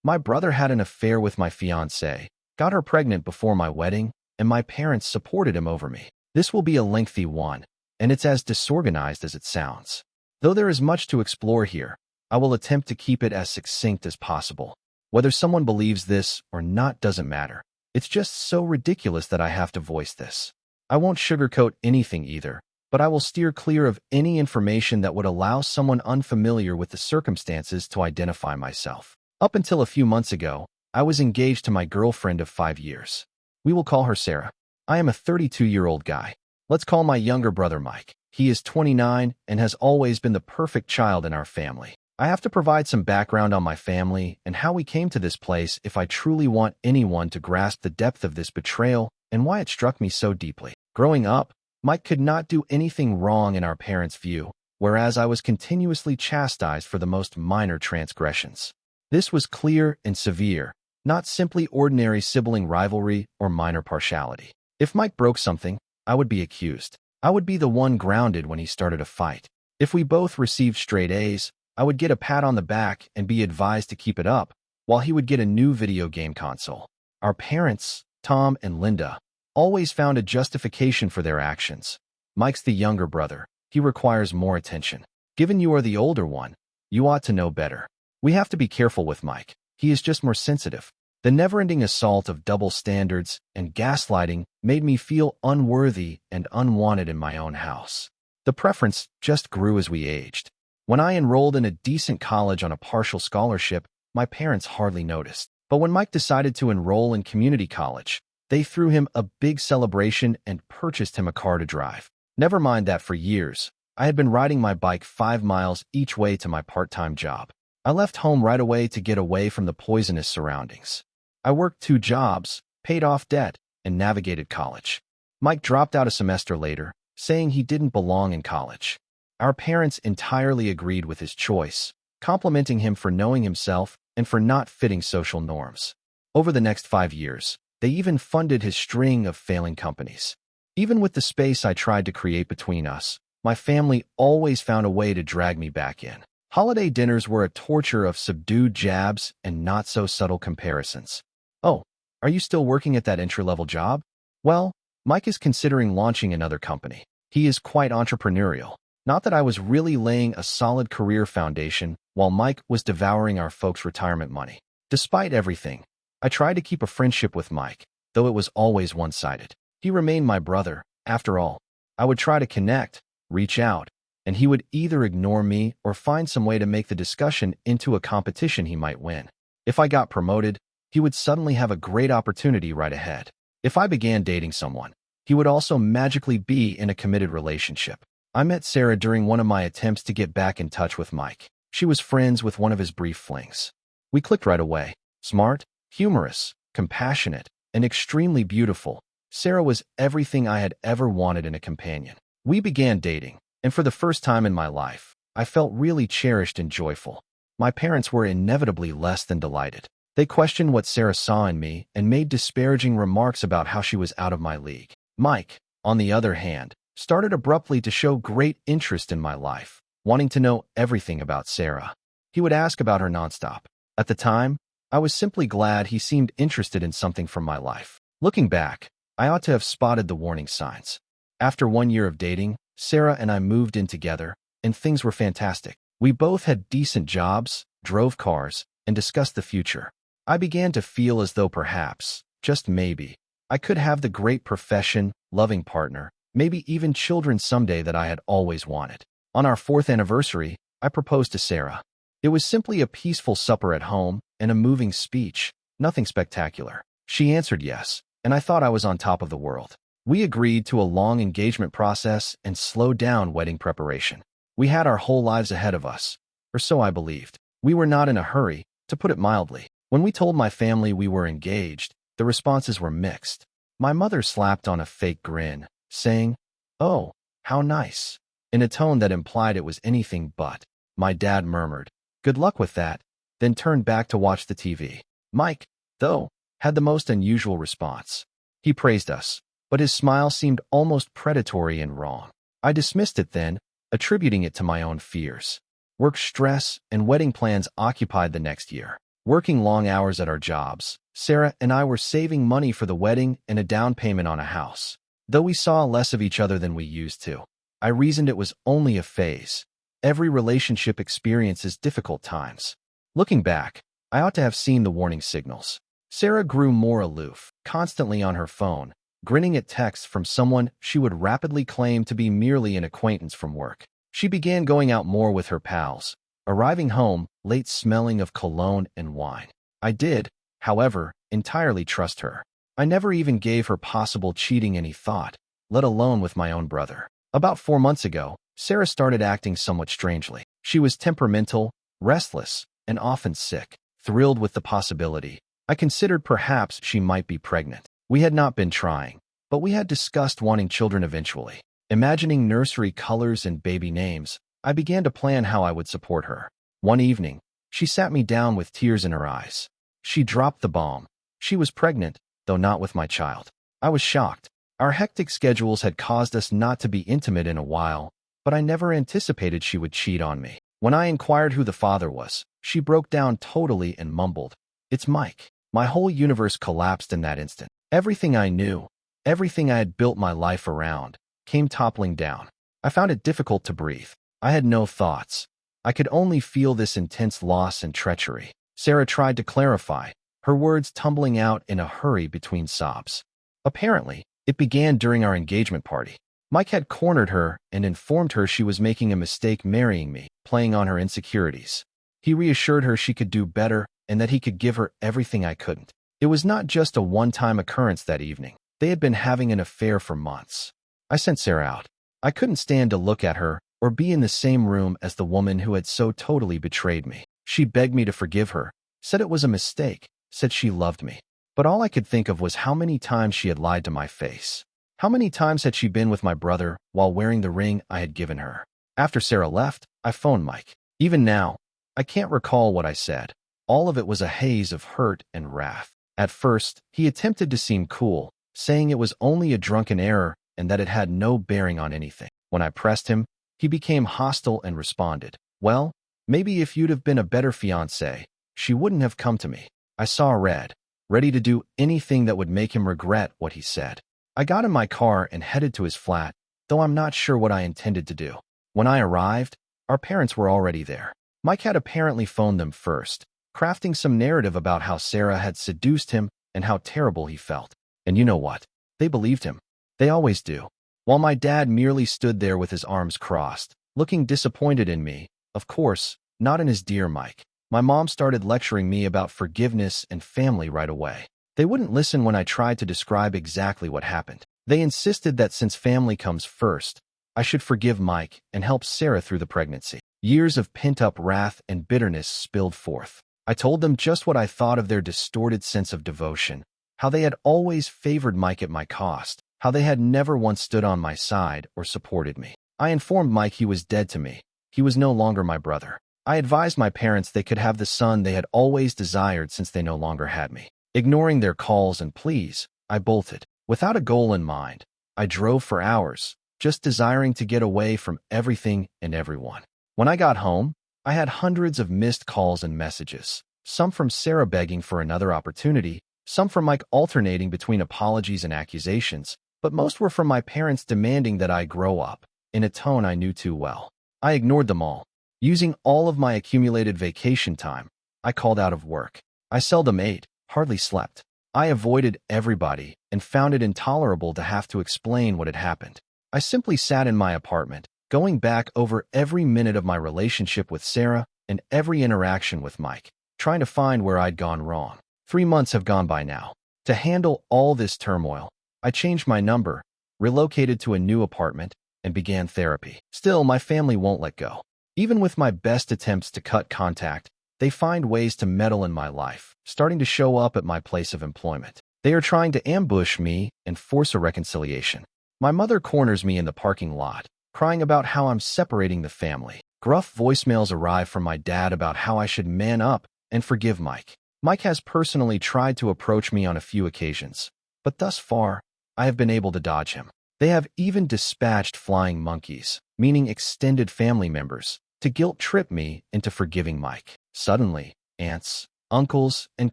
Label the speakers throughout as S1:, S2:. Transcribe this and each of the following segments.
S1: My brother had an affair with my fiancée, got her pregnant before my wedding, and my parents supported him over me. This will be a lengthy one, and it's as disorganized as it sounds. Though there is much to explore here, I will attempt to keep it as succinct as possible. Whether someone believes this or not doesn't matter. It's just so ridiculous that I have to voice this. I won't sugarcoat anything either, but I will steer clear of any information that would allow someone unfamiliar with the circumstances to identify myself. Up until a few months ago, I was engaged to my girlfriend of 5 years. We will call her Sarah. I am a 32-year-old guy. Let's call my younger brother Mike. He is 29 and has always been the perfect child in our family. I have to provide some background on my family and how we came to this place if I truly want anyone to grasp the depth of this betrayal and why it struck me so deeply. Growing up, Mike could not do anything wrong in our parents' view, whereas I was continuously chastised for the most minor transgressions. This was clear and severe, not simply ordinary sibling rivalry or minor partiality. If Mike broke something, I would be accused. I would be the one grounded when he started a fight. If we both received straight A's, I would get a pat on the back and be advised to keep it up, while he would get a new video game console. Our parents, Tom and Linda, always found a justification for their actions. Mike's the younger brother. He requires more attention. Given you are the older one, you ought to know better. We have to be careful with Mike. He is just more sensitive. The never-ending assault of double standards and gaslighting made me feel unworthy and unwanted in my own house. The preference just grew as we aged. When I enrolled in a decent college on a partial scholarship, my parents hardly noticed. But when Mike decided to enroll in community college, they threw him a big celebration and purchased him a car to drive. Never mind that for years, I had been riding my bike 5 miles each way to my part-time job. I left home right away to get away from the poisonous surroundings. I worked 2 jobs, paid off debt, and navigated college. Mike dropped out a semester later, saying he didn't belong in college. Our parents entirely agreed with his choice, complimenting him for knowing himself and for not fitting social norms. Over the next 5 years, they even funded his string of failing companies. Even with the space I tried to create between us, my family always found a way to drag me back in. Holiday dinners were a torture of subdued jabs and not-so-subtle comparisons. Oh, are you still working at that entry-level job? Well, Mike is considering launching another company. He is quite entrepreneurial. Not that I was really laying a solid career foundation while Mike was devouring our folks' retirement money. Despite everything, I tried to keep a friendship with Mike, though it was always one-sided. He remained my brother, after all. I would try to connect, reach out, and he would either ignore me or find some way to make the discussion into a competition he might win. If I got promoted, he would suddenly have a great opportunity right ahead. If I began dating someone, he would also magically be in a committed relationship. I met Sarah during one of my attempts to get back in touch with Mike. She was friends with one of his brief flings. We clicked right away. Smart, humorous, compassionate, and extremely beautiful, Sarah was everything I had ever wanted in a companion. We began dating, and for the first time in my life, I felt really cherished and joyful. My parents were inevitably less than delighted. They questioned what Sarah saw in me and made disparaging remarks about how she was out of my league. Mike, on the other hand, started abruptly to show great interest in my life, wanting to know everything about Sarah. He would ask about her nonstop. At the time, I was simply glad he seemed interested in something from my life. Looking back, I ought to have spotted the warning signs. After 1 year of dating, Sarah and I moved in together, and things were fantastic. We both had decent jobs, drove cars, and discussed the future. I began to feel as though perhaps, just maybe, I could have the great profession, loving partner, maybe even children someday that I had always wanted. On our 4th anniversary, I proposed to Sarah. It was simply a peaceful supper at home and a moving speech, nothing spectacular. She answered yes, and I thought I was on top of the world. We agreed to a long engagement process and slowed down wedding preparation. We had our whole lives ahead of us, or so I believed. We were not in a hurry, to put it mildly. When we told my family we were engaged, the responses were mixed. My mother slapped on a fake grin, saying, "Oh, how nice," in a tone that implied it was anything but. My dad murmured, "Good luck with that," then turned back to watch the TV. Mike, though, had the most unusual response. He praised us, but his smile seemed almost predatory and wrong. I dismissed it then, attributing it to my own fears. Work stress and wedding plans occupied the next year. Working long hours at our jobs, Sarah and I were saving money for the wedding and a down payment on a house. Though we saw less of each other than we used to, I reasoned it was only a phase. Every relationship experiences difficult times. Looking back, I ought to have seen the warning signals. Sarah grew more aloof, constantly on her phone, grinning at texts from someone she would rapidly claim to be merely an acquaintance from work. She began going out more with her pals, arriving home late smelling of cologne and wine. I did, however, entirely trust her. I never even gave her possible cheating any thought, let alone with my own brother. About 4 months ago, Sarah started acting somewhat strangely. She was temperamental, restless, and often sick. Thrilled with the possibility, I considered perhaps she might be pregnant. We had not been trying, but we had discussed wanting children eventually. Imagining nursery colors and baby names, I began to plan how I would support her. One evening, she sat me down with tears in her eyes. She dropped the bomb. She was pregnant, though not with my child. I was shocked. Our hectic schedules had caused us not to be intimate in a while, but I never anticipated she would cheat on me. When I inquired who the father was, she broke down totally and mumbled, "It's Mike." My whole universe collapsed in that instant. Everything I knew, everything I had built my life around, came toppling down. I found it difficult to breathe. I had no thoughts. I could only feel this intense loss and treachery. Sarah tried to clarify, her words tumbling out in a hurry between sobs. Apparently, it began during our engagement party. Mike had cornered her and informed her she was making a mistake marrying me, playing on her insecurities. He reassured her she could do better and that he could give her everything I couldn't. It was not just a one-time occurrence that evening. They had been having an affair for months. I sent Sarah out. I couldn't stand to look at her or be in the same room as the woman who had so totally betrayed me. She begged me to forgive her, said it was a mistake, said she loved me. But all I could think of was how many times she had lied to my face. How many times had she been with my brother while wearing the ring I had given her? After Sarah left, I phoned Mike. Even now, I can't recall what I said. All of it was a haze of hurt and wrath. At first, he attempted to seem cool, saying it was only a drunken error and that it had no bearing on anything. When I pressed him, he became hostile and responded, "Well, maybe if you'd have been a better fiancé, she wouldn't have come to me." I saw red, ready to do anything that would make him regret what he said. I got in my car and headed to his flat, though I'm not sure what I intended to do. When I arrived, our parents were already there. Mike had apparently phoned them first, crafting some narrative about how Sarah had seduced him and how terrible he felt. And you know what? They believed him. They always do. While my dad merely stood there with his arms crossed, looking disappointed in me, of course, not in his dear Mike. My mom started lecturing me about forgiveness and family right away. They wouldn't listen when I tried to describe exactly what happened. They insisted that since family comes first, I should forgive Mike and help Sarah through the pregnancy. Years of pent-up wrath and bitterness spilled forth. I told them just what I thought of their distorted sense of devotion, how they had always favored Mike at my cost, how they had never once stood on my side or supported me. I informed Mike he was dead to me. He was no longer my brother. I advised my parents they could have the son they had always desired since they no longer had me. Ignoring their calls and pleas, I bolted. Without a goal in mind, I drove for hours, just desiring to get away from everything and everyone. When I got home, I had hundreds of missed calls and messages, some from Sarah begging for another opportunity, some from Mike alternating between apologies and accusations, but most were from my parents demanding that I grow up, in a tone I knew too well. I ignored them all. Using all of my accumulated vacation time, I called out of work. I seldom ate, hardly slept. I avoided everybody and found it intolerable to have to explain what had happened. I simply sat in my apartment, going back over every minute of my relationship with Sarah and every interaction with Mike, trying to find where I'd gone wrong. 3 months have gone by now. To handle all this turmoil, I changed my number, relocated to a new apartment, and began therapy. Still, my family won't let go. Even with my best attempts to cut contact, they find ways to meddle in my life, starting to show up at my place of employment. They are trying to ambush me and force a reconciliation. My mother corners me in the parking lot, crying about how I'm separating the family. Gruff voicemails arrive from my dad about how I should man up and forgive Mike. Mike has personally tried to approach me on a few occasions, but thus far, I have been able to dodge him. They have even dispatched flying monkeys, meaning extended family members, to guilt-trip me into forgiving Mike. Suddenly, ants, uncles, and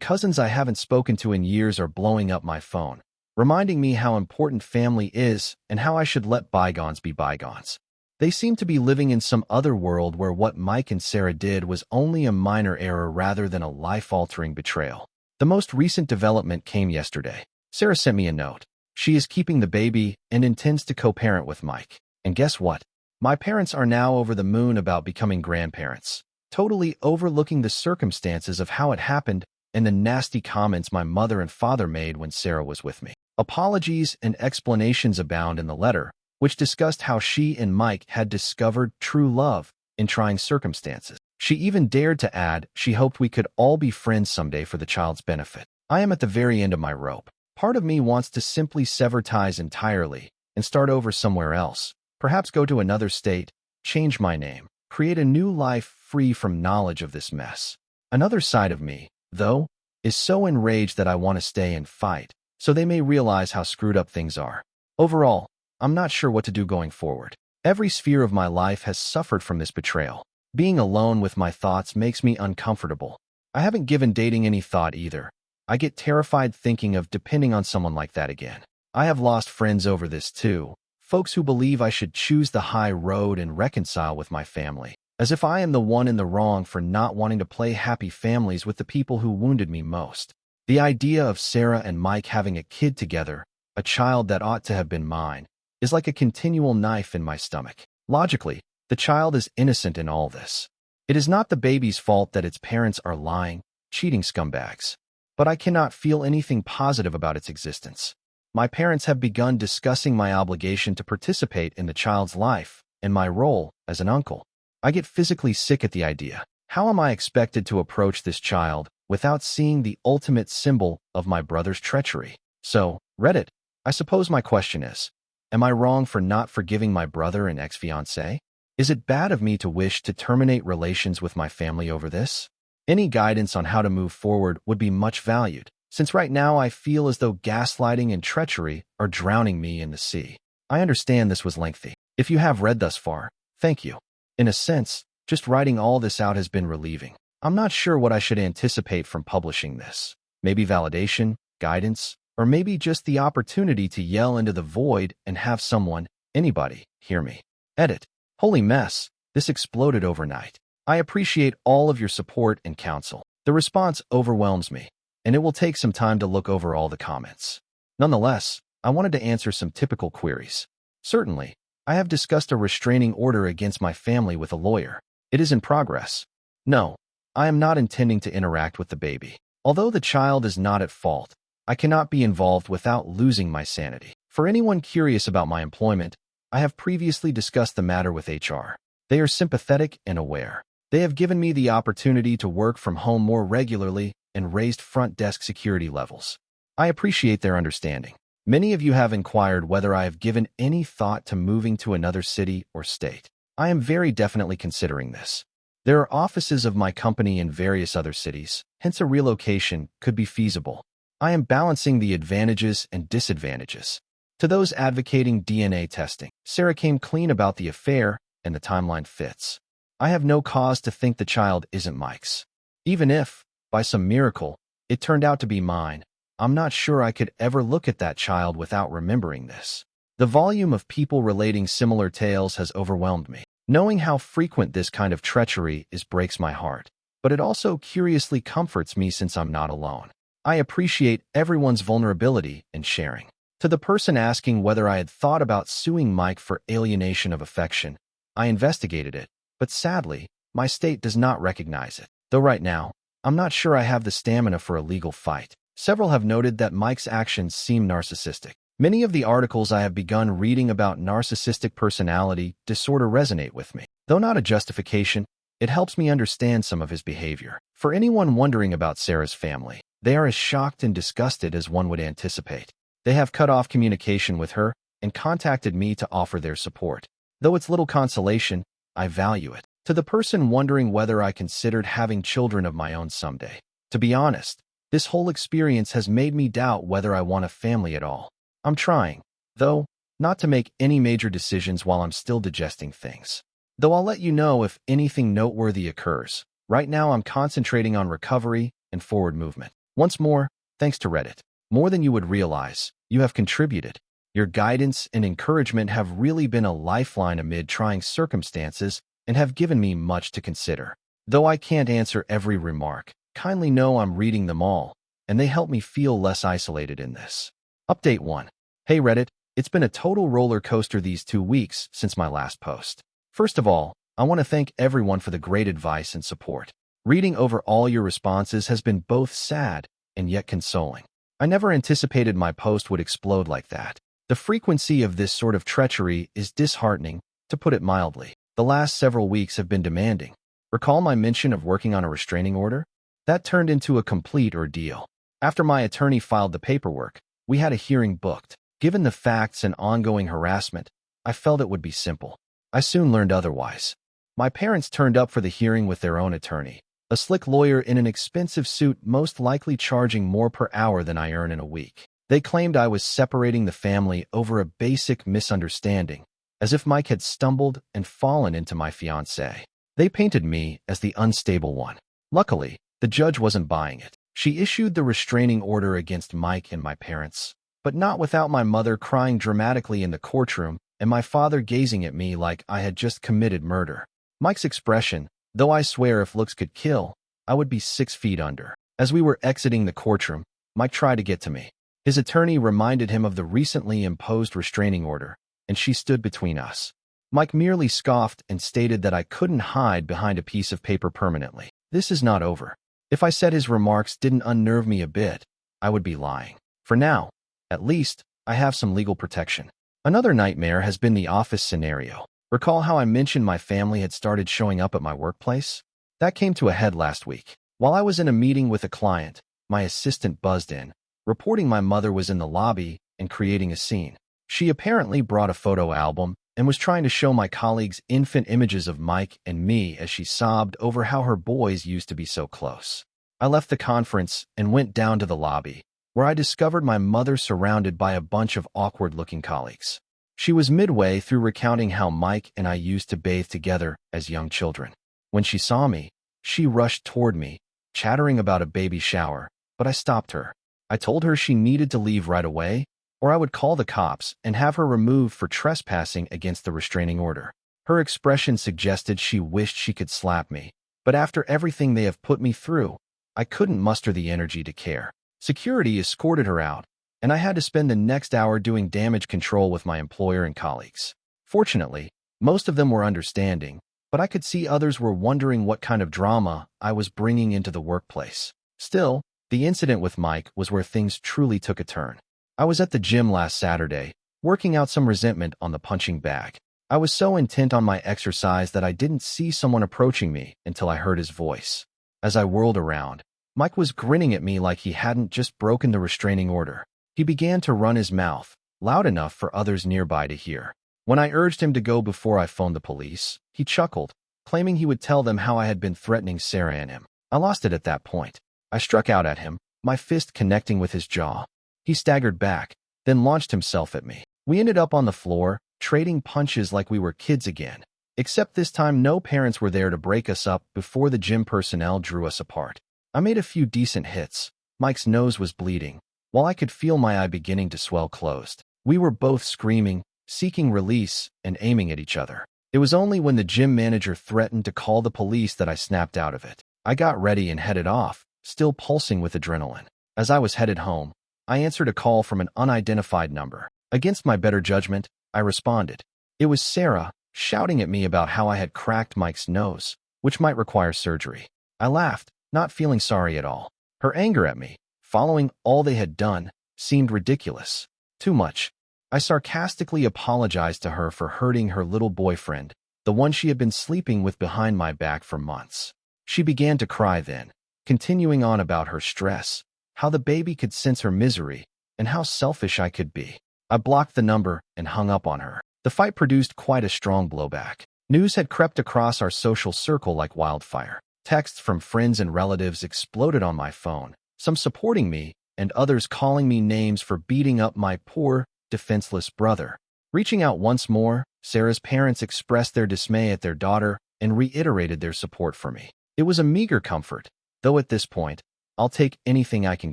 S1: cousins I haven't spoken to in years are blowing up my phone, reminding me how important family is and how I should let bygones be bygones. They seem to be living in some other world where what Mike and Sarah did was only a minor error rather than a life-altering betrayal. The most recent development came yesterday. Sarah sent me a note. She is keeping the baby and intends to co-parent with Mike. And guess what? My parents are now over the moon about becoming grandparents, totally overlooking the circumstances of how it happened and the nasty comments my mother and father made when Sarah was with me. Apologies and explanations abound in the letter, which discussed how she and Mike had discovered true love in trying circumstances. She even dared to add she hoped we could all be friends someday for the child's benefit. I am at the very end of my rope. Part of me wants to simply sever ties entirely and start over somewhere else, perhaps go to another state, change my name, create a new life free from knowledge of this mess. Another side of me, though, is so enraged that I want to stay and fight, so they may realize how screwed up things are. Overall, I'm not sure what to do going forward. Every sphere of my life has suffered from this betrayal. Being alone with my thoughts makes me uncomfortable. I haven't given dating any thought either. I get terrified thinking of depending on someone like that again. I have lost friends over this too, folks who believe I should choose the high road and reconcile with my family, as if I am the one in the wrong for not wanting to play happy families with the people who wounded me most. The idea of Sarah and Mike having a kid together, a child that ought to have been mine, is like a continual knife in my stomach. Logically, the child is innocent in all this. It is not the baby's fault that its parents are lying, cheating scumbags. But I cannot feel anything positive about its existence. My parents have begun discussing my obligation to participate in the child's life and my role as an uncle. I get physically sick at the idea. How am I expected to approach this child without seeing the ultimate symbol of my brother's treachery? So, Reddit, I suppose my question is, am I wrong for not forgiving my brother and ex-fiancé? Is it bad of me to wish to terminate relations with my family over this? Any guidance on how to move forward would be much valued, since right now I feel as though gaslighting and treachery are drowning me in the sea. I understand this was lengthy. If you have read thus far, thank you. In a sense, just writing all this out has been relieving. I'm not sure what I should anticipate from publishing this. Maybe validation, guidance, or maybe just the opportunity to yell into the void and have someone, anybody, hear me. Edit. Holy mess, this exploded overnight. I appreciate all of your support and counsel. The response overwhelms me, and it will take some time to look over all the comments. Nonetheless, I wanted to answer some typical queries. Certainly, I have discussed a restraining order against my family with a lawyer. It is in progress. No, I am not intending to interact with the baby. Although the child is not at fault, I cannot be involved without losing my sanity. For anyone curious about my employment, I have previously discussed the matter with HR. They are sympathetic and aware. They have given me the opportunity to work from home more regularly and raised front desk security levels. I appreciate their understanding. Many of you have inquired whether I have given any thought to moving to another city or state. I am very definitely considering this. There are offices of my company in various other cities, hence a relocation could be feasible. I am balancing the advantages and disadvantages. To those advocating DNA testing, Sarah came clean about the affair and the timeline fits. I have no cause to think the child isn't Mike's. Even if, by some miracle, it turned out to be mine, I'm not sure I could ever look at that child without remembering this. The volume of people relating similar tales has overwhelmed me. Knowing how frequent this kind of treachery is breaks my heart, but it also curiously comforts me since I'm not alone. I appreciate everyone's vulnerability and sharing. To the person asking whether I had thought about suing Mike for alienation of affection, I investigated it, but sadly, my state does not recognize it. Though right now, I'm not sure I have the stamina for a legal fight. Several have noted that Mike's actions seem narcissistic. Many of the articles I have begun reading about narcissistic personality disorder resonate with me. Though not a justification, it helps me understand some of his behavior. For anyone wondering about Sarah's family, they are as shocked and disgusted as one would anticipate. They have cut off communication with her and contacted me to offer their support. Though it's little consolation, I value it. To the person wondering whether I considered having children of my own someday, to be honest, this whole experience has made me doubt whether I want a family at all. I'm trying, though, not to make any major decisions while I'm still digesting things. Though I'll let you know if anything noteworthy occurs. Right now I'm concentrating on recovery and forward movement. Once more, thanks to Reddit. More than you would realize, you have contributed. Your guidance and encouragement have really been a lifeline amid trying circumstances and have given me much to consider. Though I can't answer every remark, kindly know I'm reading them all, and they help me feel less isolated in this. Update 1. Hey Reddit, it's been a total roller coaster these 2 weeks since my last post. First of all, I want to thank everyone for the great advice and support. Reading over all your responses has been both sad and yet consoling. I never anticipated my post would explode like that. The frequency of this sort of treachery is disheartening, to put it mildly. The last several weeks have been demanding. Recall my mention of working on a restraining order? That turned into a complete ordeal. After my attorney filed the paperwork, we had a hearing booked. Given the facts and ongoing harassment, I felt it would be simple. I soon learned otherwise. My parents turned up for the hearing with their own attorney, a slick lawyer in an expensive suit, most likely charging more per hour than I earn in a week. They claimed I was separating the family over a basic misunderstanding, as if Mike had stumbled and fallen into my fiancée. They painted me as the unstable one. Luckily, the judge wasn't buying it. She issued the restraining order against Mike and my parents, but not without my mother crying dramatically in the courtroom and my father gazing at me like I had just committed murder. Mike's expression, though I swear if looks could kill, I would be 6 feet under. As we were exiting the courtroom, Mike tried to get to me. His attorney reminded him of the recently imposed restraining order, and she stood between us. Mike merely scoffed and stated that I couldn't hide behind a piece of paper permanently. This is not over. If I said his remarks didn't unnerve me a bit, I would be lying. For now, at least, I have some legal protection. Another nightmare has been the office scenario. Recall how I mentioned my family had started showing up at my workplace? That came to a head last week. While I was in a meeting with a client, my assistant buzzed in, reporting my mother was in the lobby and creating a scene. She apparently brought a photo album and was trying to show my colleagues infant images of Mike and me as she sobbed over how her boys used to be so close. I left the conference and went down to the lobby, where I discovered my mother surrounded by a bunch of awkward-looking colleagues. She was midway through recounting how Mike and I used to bathe together as young children. When she saw me, she rushed toward me, chattering about a baby shower, but I stopped her. I told her she needed to leave right away, or I would call the cops and have her removed for trespassing against the restraining order. Her expression suggested she wished she could slap me, but after everything they have put me through, I couldn't muster the energy to care. Security escorted her out, and I had to spend the next hour doing damage control with my employer and colleagues. Fortunately, most of them were understanding, but I could see others were wondering what kind of drama I was bringing into the workplace. Still, the incident with Mike was where things truly took a turn. I was at the gym last Saturday, working out some resentment on the punching bag. I was so intent on my exercise that I didn't see someone approaching me until I heard his voice. As I whirled around, Mike was grinning at me like he hadn't just broken the restraining order. He began to run his mouth, loud enough for others nearby to hear. When I urged him to go before I phoned the police, he chuckled, claiming he would tell them how I had been threatening Sarah and him. I lost it at that point. I struck out at him, my fist connecting with his jaw. He staggered back, then launched himself at me. We ended up on the floor, trading punches like we were kids again. Except this time no parents were there to break us up before the gym personnel drew us apart. I made a few decent hits. Mike's nose was bleeding, while I could feel my eye beginning to swell closed. We were both screaming, seeking release, and aiming at each other. It was only when the gym manager threatened to call the police that I snapped out of it. I got ready and headed off, still pulsing with adrenaline. As I was headed home, I answered a call from an unidentified number. Against my better judgment, I responded. It was Sarah, shouting at me about how I had cracked Mike's nose, which might require surgery. I laughed, not feeling sorry at all. Her anger at me, following all they had done, seemed ridiculous. Too much. I sarcastically apologized to her for hurting her little boyfriend, the one she had been sleeping with behind my back for months. She began to cry then, continuing on about her stress, how the baby could sense her misery, and how selfish I could be. I blocked the number and hung up on her. The fight produced quite a strong blowback. News had crept across our social circle like wildfire. Texts from friends and relatives exploded on my phone, some supporting me and others calling me names for beating up my poor, defenseless brother. Reaching out once more, Sarah's parents expressed their dismay at their daughter and reiterated their support for me. It was a meager comfort, though at this point, I'll take anything I can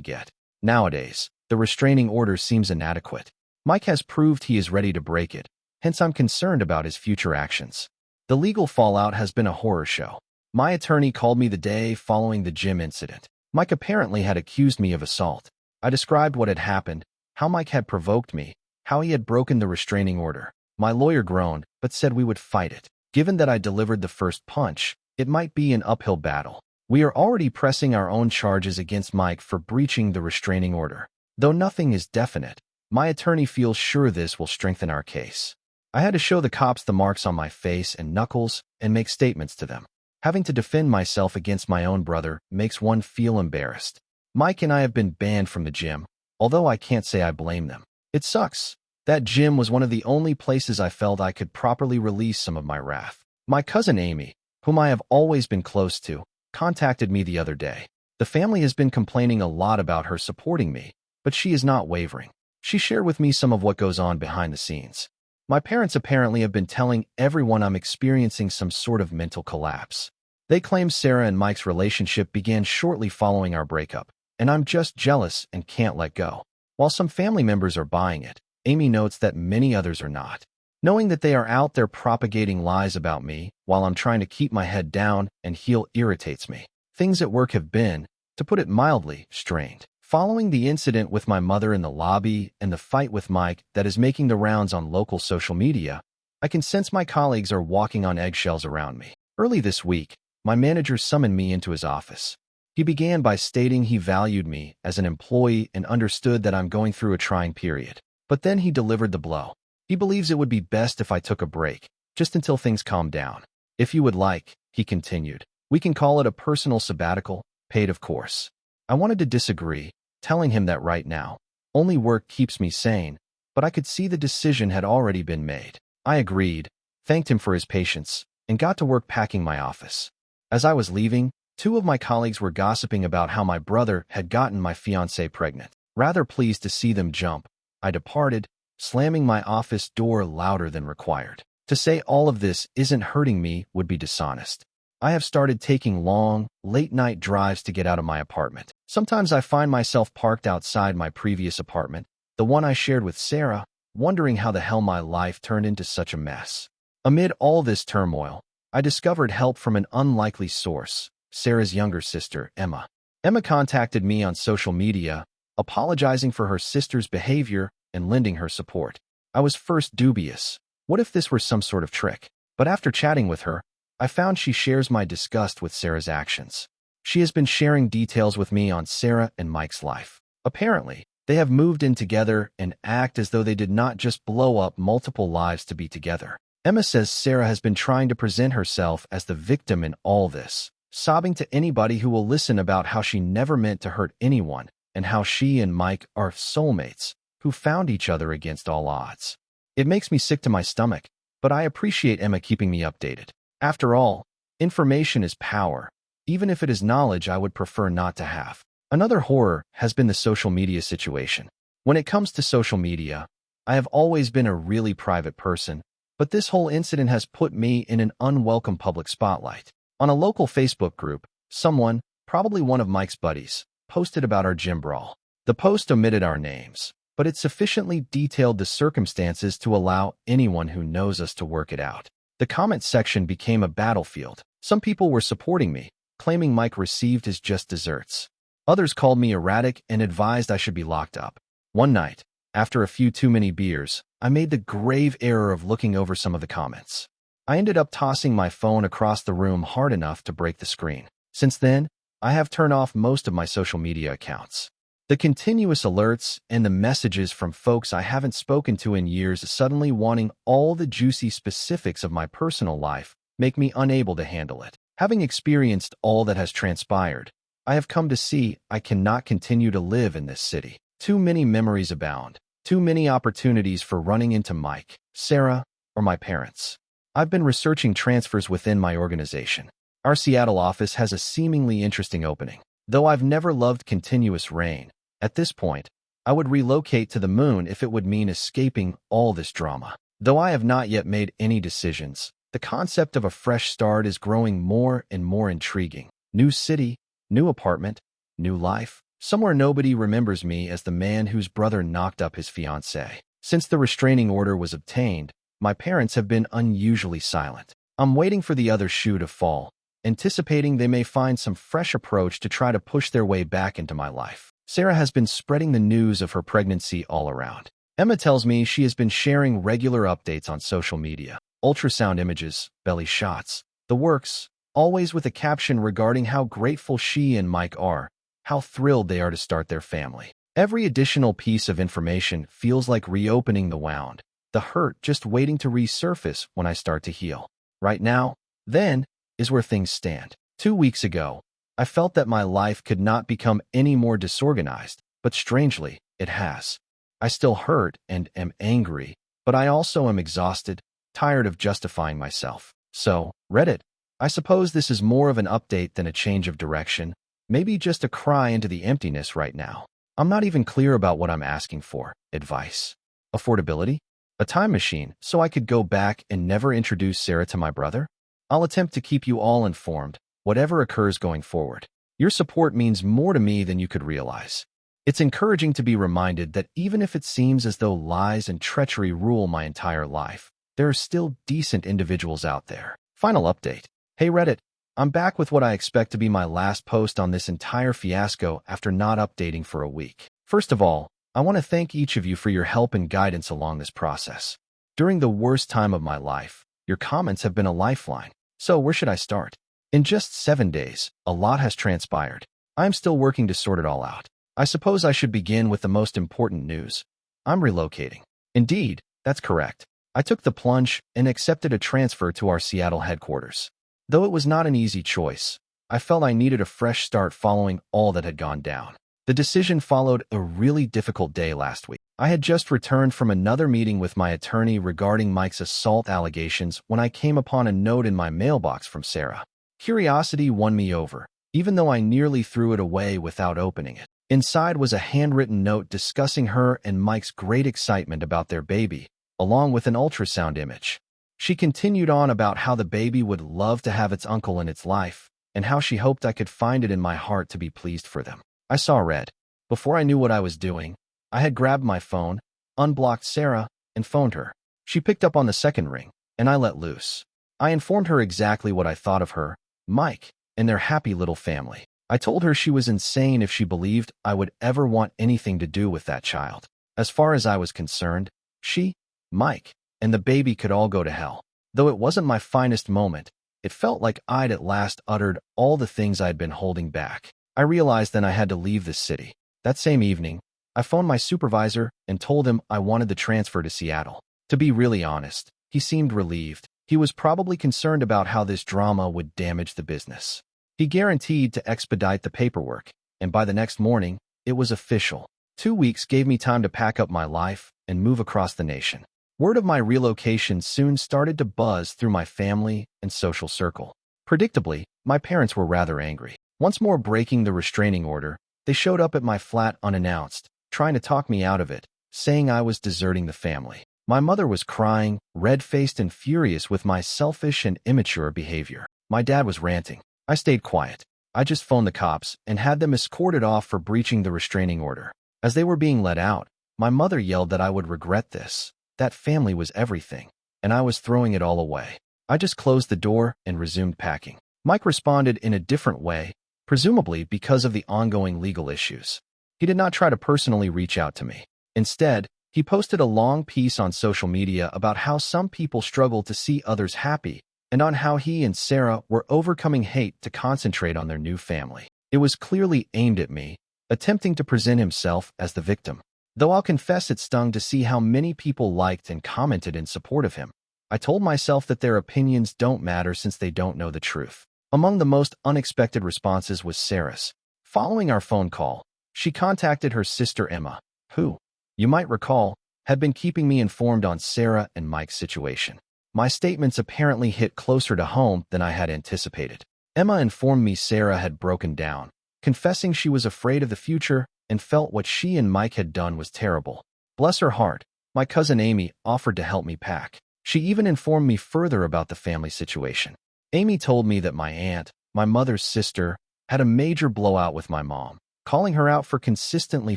S1: get. Nowadays, the restraining order seems inadequate. Mike has proved he is ready to break it, hence I'm concerned about his future actions. The legal fallout has been a horror show. My attorney called me the day following the gym incident. Mike apparently had accused me of assault. I described what had happened, how Mike had provoked me, how he had broken the restraining order. My lawyer groaned, but said we would fight it. Given that I delivered the first punch, it might be an uphill battle. We are already pressing our own charges against Mike for breaching the restraining order. Though nothing is definite, my attorney feels sure this will strengthen our case. I had to show the cops the marks on my face and knuckles and make statements to them. Having to defend myself against my own brother makes one feel embarrassed. Mike and I have been banned from the gym, although I can't say I blame them. It sucks. That gym was one of the only places I felt I could properly release some of my wrath. My cousin Amy, whom I have always been close to, contacted me the other day. The family has been complaining a lot about her supporting me, but she is not wavering. She shared with me some of what goes on behind the scenes. My parents apparently have been telling everyone I'm experiencing some sort of mental collapse. They claim Sarah and Mike's relationship began shortly following our breakup, and I'm just jealous and can't let go. While some family members are buying it, Amy notes that many others are not. Knowing that they are out there propagating lies about me while I'm trying to keep my head down and heal irritates me. Things at work have been, to put it mildly, strained. Following the incident with my mother in the lobby and the fight with Mike that is making the rounds on local social media, I can sense my colleagues are walking on eggshells around me. Early this week, my manager summoned me into his office. He began by stating he valued me as an employee and understood that I'm going through a trying period. But then he delivered the blow. He believes it would be best if I took a break, just until things calm down. If you would like, he continued, we can call it a personal sabbatical, paid of course. I wanted to disagree, telling him that right now, only work keeps me sane, but I could see the decision had already been made. I agreed, thanked him for his patience, and got to work packing my office. As I was leaving, two of my colleagues were gossiping about how my brother had gotten my fiancée pregnant. Rather pleased to see them jump, I departed, slamming my office door louder than required. To say all of this isn't hurting me would be dishonest. I have started taking long, late-night drives to get out of my apartment. Sometimes I find myself parked outside my previous apartment, the one I shared with Sarah, wondering how the hell my life turned into such a mess. Amid all this turmoil, I discovered help from an unlikely source, Sarah's younger sister, Emma. Emma contacted me on social media, apologizing for her sister's behavior and lending her support. I was first dubious. What if this were some sort of trick? But after chatting with her, I found she shares my disgust with Sarah's actions. She has been sharing details with me on Sarah and Mike's life. Apparently, they have moved in together and act as though they did not just blow up multiple lives to be together. Emma says Sarah has been trying to present herself as the victim in all this, sobbing to anybody who will listen about how she never meant to hurt anyone and how she and Mike are soulmates who found each other against all odds. It makes me sick to my stomach, but I appreciate Emma keeping me updated. After all, information is power, even if it is knowledge I would prefer not to have. Another horror has been the social media situation. When it comes to social media, I have always been a really private person, but this whole incident has put me in an unwelcome public spotlight. On a local Facebook group, someone, probably one of Mike's buddies, posted about our gym brawl. The post omitted our names, but it sufficiently detailed the circumstances to allow anyone who knows us to work it out. The comment section became a battlefield. Some people were supporting me, claiming Mike received his just desserts. Others called me erratic and advised I should be locked up. One night, after a few too many beers, I made the grave error of looking over some of the comments. I ended up tossing my phone across the room hard enough to break the screen. Since then, I have turned off most of my social media accounts. The continuous alerts and the messages from folks I haven't spoken to in years suddenly wanting all the juicy specifics of my personal life make me unable to handle it. Having experienced all that has transpired, I have come to see I cannot continue to live in this city. Too many memories abound, too many opportunities for running into Mike, Sarah, or my parents. I've been researching transfers within my organization. Our Seattle office has a seemingly interesting opening. Though I've never loved continuous rain, at this point, I would relocate to the moon if it would mean escaping all this drama. Though I have not yet made any decisions, the concept of a fresh start is growing more and more intriguing. New city, new apartment, New life? Somewhere nobody remembers me as the man whose brother knocked up his fiancée. Since the restraining order was obtained, my parents have been unusually silent. I'm waiting for the other shoe to fall, anticipating they may find some fresh approach to try to push their way back into my life. Sarah has been spreading the news of her pregnancy all around. Emma tells me she has been sharing regular updates on social media, ultrasound images, belly shots, the works, always with a caption regarding how grateful she and Mike are, how thrilled they are to start their family. Every additional piece of information feels like reopening the wound, the hurt just waiting to resurface when I start to heal. Right now, then, is where things stand. 2 weeks ago, I felt that my life could not become any more disorganized, but strangely, it has. I still hurt and am angry, but I also am exhausted, tired of justifying myself. So, Reddit, I suppose this is more of an update than a change of direction, maybe just a cry into the emptiness right now. I'm not even clear about what I'm asking for. Advice? Affordability? A time machine so I could go back and never introduce Sarah to my brother? I'll attempt to keep you all informed, whatever occurs going forward. Your support means more to me than you could realize. It's encouraging to be reminded that even if it seems as though lies and treachery rule my entire life, there are still decent individuals out there. Final update. Hey Reddit, I'm back with what I expect to be my last post on this entire fiasco after not updating for a week. First of all, I want to thank each of you for your help and guidance along this process. During the worst time of my life, your comments have been a lifeline. So where should I start? In just 7 days, a lot has transpired. I am still working to sort it all out. I suppose I should begin with the most important news. I'm relocating. Indeed, that's correct. I took the plunge and accepted a transfer to our Seattle headquarters. Though it was not an easy choice, I felt I needed a fresh start following all that had gone down. The decision followed a really difficult day last week. I had just returned from another meeting with my attorney regarding Mike's assault allegations when I came upon a note in my mailbox from Sarah. Curiosity won me over, even though I nearly threw it away without opening it. Inside was a handwritten note discussing her and Mike's great excitement about their baby, along with an ultrasound image. She continued on about how the baby would love to have its uncle in its life, and how she hoped I could find it in my heart to be pleased for them. I saw red. Before I knew what I was doing, I had grabbed my phone, unblocked Sarah, and phoned her. She picked up on the second ring, and I let loose. I informed her exactly what I thought of her, Mike, and their happy little family. I told her she was insane if she believed I would ever want anything to do with that child. As far as I was concerned, she, Mike, and the baby could all go to hell. Though it wasn't my finest moment, it felt like I'd at last uttered all the things I'd been holding back. I realized then I had to leave this city. That same evening, I phoned my supervisor and told him I wanted the transfer to Seattle. To be really honest, he seemed relieved. He was probably concerned about how this drama would damage the business. He guaranteed to expedite the paperwork, and by the next morning, it was official. 2 weeks gave me time to pack up my life and move across the nation. Word of my relocation soon started to buzz through my family and social circle. Predictably, my parents were rather angry. Once more breaking the restraining order, they showed up at my flat unannounced, trying to talk me out of it, saying I was deserting the family. My mother was crying, red-faced and furious with my selfish and immature behavior. My dad was ranting. I stayed quiet. I just phoned the cops and had them escorted off for breaching the restraining order. As they were being let out, my mother yelled that I would regret this. That family was everything, and I was throwing it all away. I just closed the door and resumed packing. Mike responded in a different way, presumably because of the ongoing legal issues. He did not try to personally reach out to me. Instead, he posted a long piece on social media about how some people struggle to see others happy, and on how he and Sarah were overcoming hate to concentrate on their new family. It was clearly aimed at me, attempting to present himself as the victim. Though I'll confess it stung to see how many people liked and commented in support of him. I told myself that their opinions don't matter since they don't know the truth. Among the most unexpected responses was Sarah's. Following our phone call, she contacted her sister Emma, who, you might recall, had been keeping me informed on Sarah and Mike's situation. My statements apparently hit closer to home than I had anticipated. Emma informed me Sarah had broken down, confessing she was afraid of the future and felt what she and Mike had done was terrible. Bless her heart, my cousin Amy offered to help me pack. She even informed me further about the family situation. Amy told me that my aunt, my mother's sister, had a major blowout with my mom. calling her out for consistently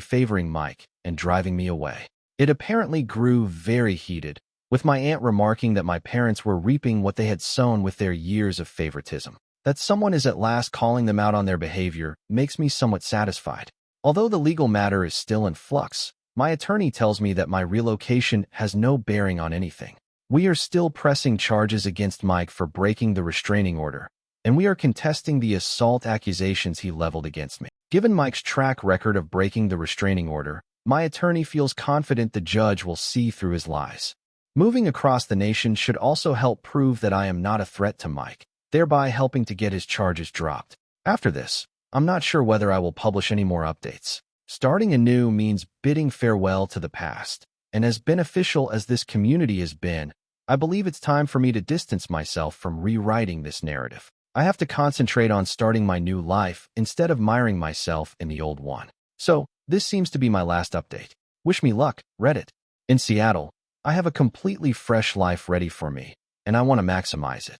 S1: favoring Mike and driving me away. It apparently grew very heated, with my aunt remarking that my parents were reaping what they had sown with their years of favoritism. That someone is at last calling them out on their behavior makes me somewhat satisfied. Although the legal matter is still in flux, my attorney tells me that my relocation has no bearing on anything. We are still pressing charges against Mike for breaking the restraining order, and we are contesting the assault accusations he leveled against me. Given Mike's track record of breaking the restraining order, my attorney feels confident the judge will see through his lies. Moving across the nation should also help prove that I am not a threat to Mike, thereby helping to get his charges dropped. After this, I'm not sure whether I will publish any more updates. Starting anew means bidding farewell to the past, and as beneficial as this community has been, I believe it's time for me to distance myself from rewriting this narrative. I have to concentrate on starting my new life instead of miring myself in the old one. So, this seems to be my last update. Wish me luck, Reddit. In Seattle, I have a completely fresh life ready for me, and I want to maximize it.